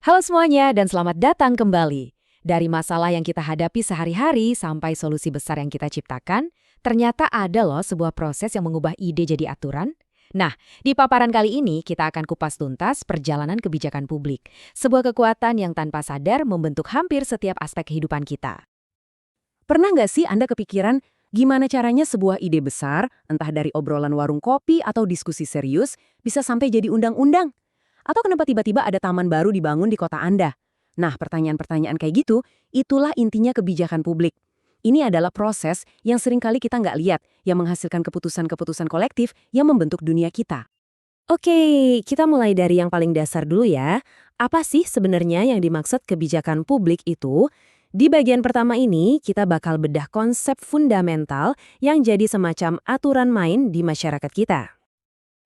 Halo semuanya dan selamat datang kembali. Dari masalah yang kita hadapi sehari-hari sampai solusi besar yang kita ciptakan, ternyata ada loh sebuah proses yang mengubah ide jadi aturan. Nah, di paparan kali ini kita akan kupas tuntas perjalanan kebijakan publik, sebuah kekuatan yang tanpa sadar membentuk hampir setiap aspek kehidupan kita. Pernah nggak sih Anda kepikiran gimana caranya sebuah ide besar, entah dari obrolan warung kopi atau diskusi serius, bisa sampai jadi undang-undang? Atau kenapa tiba-tiba ada taman baru dibangun di kota Anda? Nah, pertanyaan-pertanyaan kayak gitu, itulah intinya kebijakan publik. Ini adalah proses yang seringkali kita nggak lihat, yang menghasilkan keputusan-keputusan kolektif yang membentuk dunia kita. Oke, kita mulai dari yang paling dasar dulu ya. Apa sih sebenarnya yang dimaksud kebijakan publik itu? Di bagian pertama ini, kita bakal bedah konsep fundamental yang jadi semacam aturan main di masyarakat kita.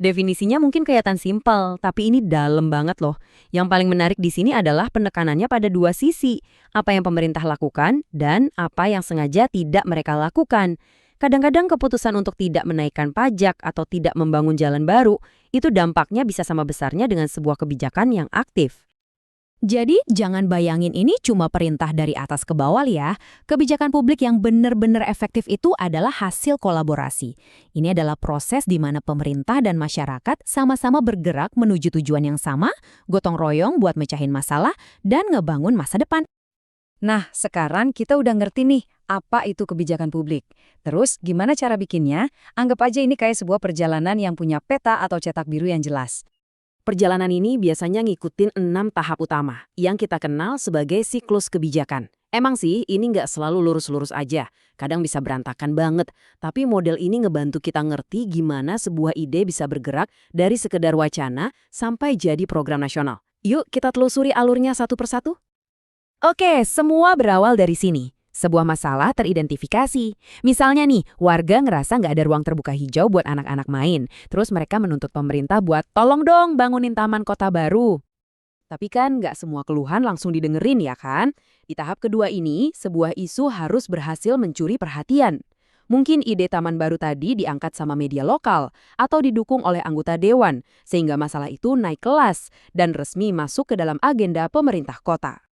Definisinya mungkin kelihatan simpel, tapi ini dalam banget loh. Yang paling menarik di sini adalah penekanannya pada dua sisi, apa yang pemerintah lakukan dan apa yang sengaja tidak mereka lakukan. Kadang-kadang keputusan untuk tidak menaikkan pajak atau tidak membangun jalan baru, itu dampaknya bisa sama besarnya dengan sebuah kebijakan yang aktif. Jadi, jangan bayangin ini cuma perintah dari atas ke bawah ya. Kebijakan publik yang benar-benar efektif itu adalah hasil kolaborasi. Ini adalah proses di mana pemerintah dan masyarakat sama-sama bergerak menuju tujuan yang sama, gotong royong buat mecahin masalah, dan ngebangun masa depan. Nah, sekarang kita udah ngerti nih, apa itu kebijakan publik. Terus, gimana cara bikinnya? Anggap aja ini kayak sebuah perjalanan yang punya peta atau cetak biru yang jelas. Perjalanan ini biasanya ngikutin 6 tahap utama, yang kita kenal sebagai siklus kebijakan. Emang sih, ini nggak selalu lurus-lurus aja. Kadang bisa berantakan banget. Tapi model ini ngebantu kita ngerti gimana sebuah ide bisa bergerak dari sekedar wacana sampai jadi program nasional. Yuk, kita telusuri alurnya satu persatu. Oke, semua berawal dari sini. Sebuah masalah teridentifikasi. Misalnya nih, warga ngerasa nggak ada ruang terbuka hijau buat anak-anak main. Terus mereka menuntut pemerintah buat tolong dong bangunin taman kota baru. Tapi kan nggak semua keluhan langsung didengerin ya kan? Di tahap kedua ini, sebuah isu harus berhasil mencuri perhatian. Mungkin ide taman baru tadi diangkat sama media lokal atau didukung oleh anggota dewan, sehingga masalah itu naik kelas dan resmi masuk ke dalam agenda pemerintah kota.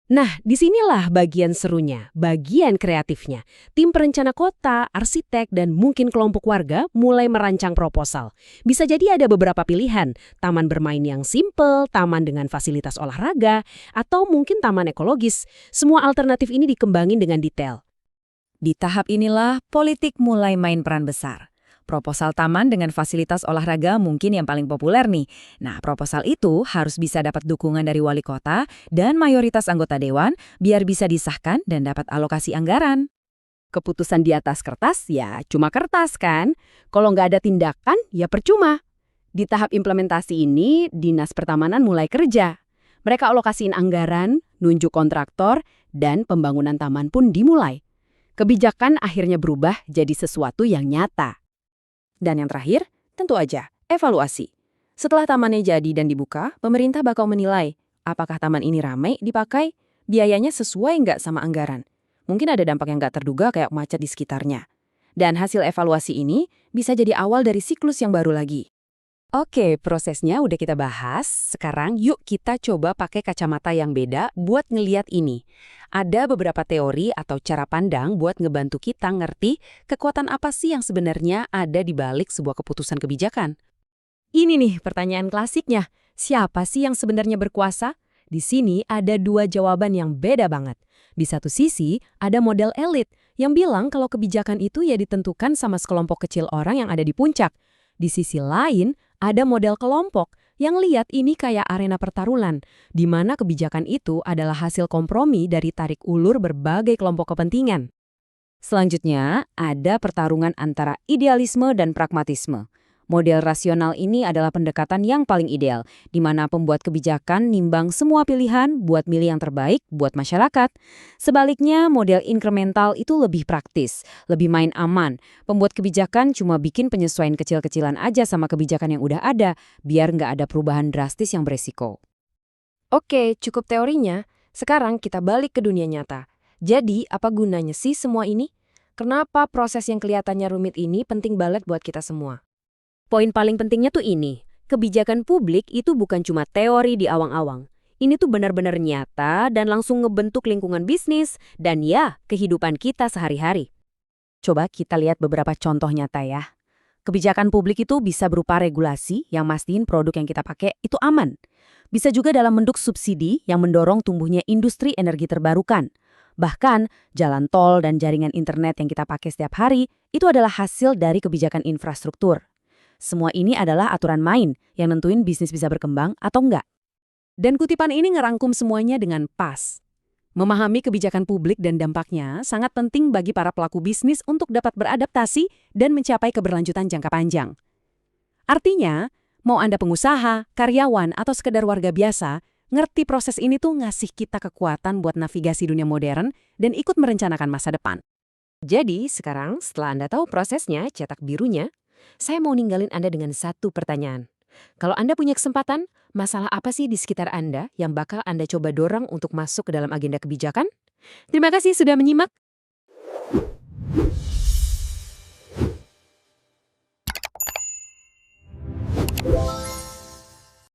Nah, disinilah bagian serunya, bagian kreatifnya. Tim perencana kota, arsitek, dan mungkin kelompok warga mulai merancang proposal. Bisa jadi ada beberapa pilihan, taman bermain yang simple, taman dengan fasilitas olahraga, atau mungkin taman ekologis. Semua alternatif ini dikembangin dengan detail. Di tahap inilah, politik mulai main peran besar. Proposal taman dengan fasilitas olahraga mungkin yang paling populer nih. Nah, proposal itu harus bisa dapat dukungan dari wali kota dan mayoritas anggota dewan biar bisa disahkan dan dapat alokasi anggaran. Keputusan di atas kertas ya cuma kertas kan? Kalau nggak ada tindakan ya percuma. Di tahap implementasi ini, Dinas Pertamanan mulai kerja. Mereka alokasiin anggaran, nunjuk kontraktor, dan pembangunan taman pun dimulai. Kebijakan akhirnya berubah jadi sesuatu yang nyata. Dan yang terakhir, tentu aja, evaluasi. Setelah tamannya jadi dan dibuka, pemerintah bakal menilai apakah taman ini ramai dipakai, biayanya sesuai nggak sama anggaran. Mungkin ada dampak yang nggak terduga kayak macet di sekitarnya. Dan hasil evaluasi ini bisa jadi awal dari siklus yang baru lagi. Oke, prosesnya udah kita bahas. Sekarang yuk kita coba pakai kacamata yang beda buat ngeliat ini. Ada beberapa teori atau cara pandang buat ngebantu kita ngerti kekuatan apa sih yang sebenarnya ada di balik sebuah keputusan kebijakan. Ini nih pertanyaan klasiknya. Siapa sih yang sebenarnya berkuasa? Di sini ada dua jawaban yang beda banget. Di satu sisi, ada model elit yang bilang kalau kebijakan itu ya ditentukan sama sekelompok kecil orang yang ada di puncak. Di sisi lain, ada model kelompok yang lihat ini kayak arena pertaruhan, di mana kebijakan itu adalah hasil kompromi dari tarik ulur berbagai kelompok kepentingan. Selanjutnya, ada pertarungan antara idealisme dan pragmatisme. Model rasional ini adalah pendekatan yang paling ideal, di mana pembuat kebijakan nimbang semua pilihan buat milih yang terbaik buat masyarakat. Sebaliknya, model inkremental itu lebih praktis, lebih main aman. Pembuat kebijakan cuma bikin penyesuaian kecil-kecilan aja sama kebijakan yang udah ada, biar nggak ada perubahan drastis yang beresiko. Oke, cukup teorinya. Sekarang kita balik ke dunia nyata. Jadi, apa gunanya sih semua ini? Kenapa proses yang kelihatannya rumit ini penting banget buat kita semua? Poin paling pentingnya tuh ini, kebijakan publik itu bukan cuma teori di awang-awang. Ini tuh benar-benar nyata dan langsung ngebentuk lingkungan bisnis dan ya, kehidupan kita sehari-hari. Coba kita lihat beberapa contoh nyata ya. Kebijakan publik itu bisa berupa regulasi yang mastiin produk yang kita pakai itu aman. Bisa juga dalam bentuk subsidi yang mendorong tumbuhnya industri energi terbarukan. Bahkan, jalan tol dan jaringan internet yang kita pakai setiap hari itu adalah hasil dari kebijakan infrastruktur. Semua ini adalah aturan main yang nentuin bisnis bisa berkembang atau enggak. Dan kutipan ini ngerangkum semuanya dengan pas. Memahami kebijakan publik dan dampaknya sangat penting bagi para pelaku bisnis untuk dapat beradaptasi dan mencapai keberlanjutan jangka panjang. Artinya, mau Anda pengusaha, karyawan, atau sekedar warga biasa, ngerti proses ini tuh ngasih kita kekuatan buat navigasi dunia modern dan ikut merencanakan masa depan. Jadi, sekarang setelah Anda tahu prosesnya, cetak birunya, saya mau ninggalin Anda dengan satu pertanyaan. Kalau Anda punya kesempatan, masalah apa sih di sekitar Anda yang bakal Anda coba dorong untuk masuk ke dalam agenda kebijakan? Terima kasih sudah menyimak.